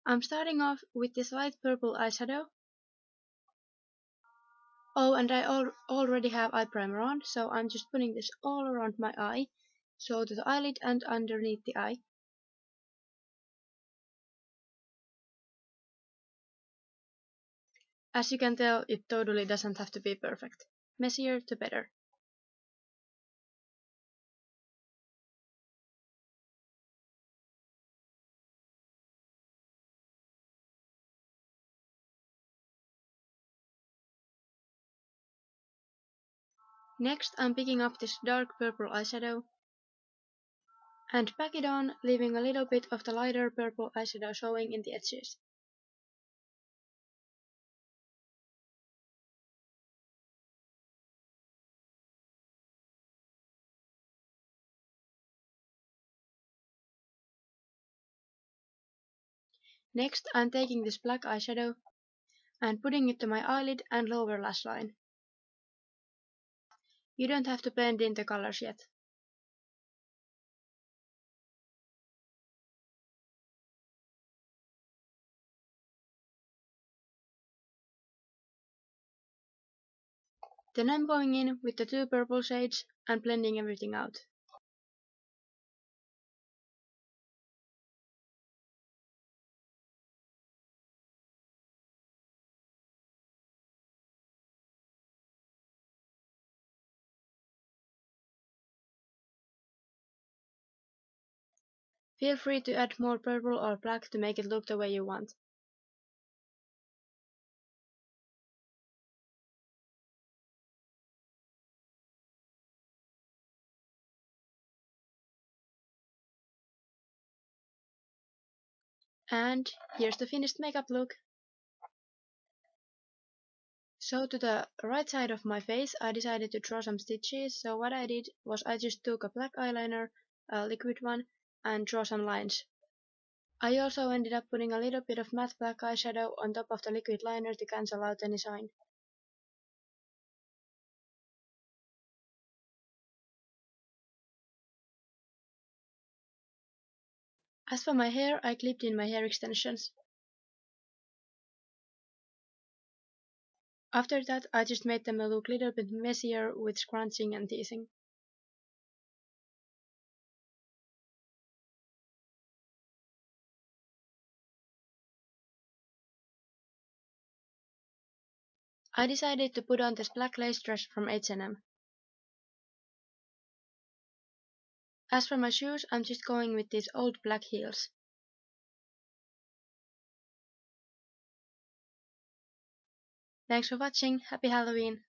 I'm starting off with this light purple eyeshadow. Oh, and I already have eye primer on, so I'm just putting this all around my eye, so to the eyelid and underneath the eye. As you can tell, it totally doesn't have to be perfect. Messier the better. Next, I'm picking up this dark purple eyeshadow and pack it on, leaving a little bit of the lighter purple eyeshadow showing in the edges. Next, I'm taking this black eyeshadow and putting it to my eyelid and lower lash line. You don't have to blend in the colors yet. Then I'm going in with the two purple shades and blending everything out. Feel free to add more purple or black to make it look the way you want. And here's the finished makeup look. So to the right side of my face I decided to draw some stitches, so what I did was I just took a black eyeliner, a liquid one, and draw some lines. I also ended up putting a little bit of matte black eyeshadow on top of the liquid liner to cancel out any shine. As for my hair, I clipped in my hair extensions. After that I just made them look a little bit messier with scrunching and teasing. I decided to put on this black lace dress from H&M. As for my shoes, I'm just going with these old black heels. Thanks for watching, happy Halloween!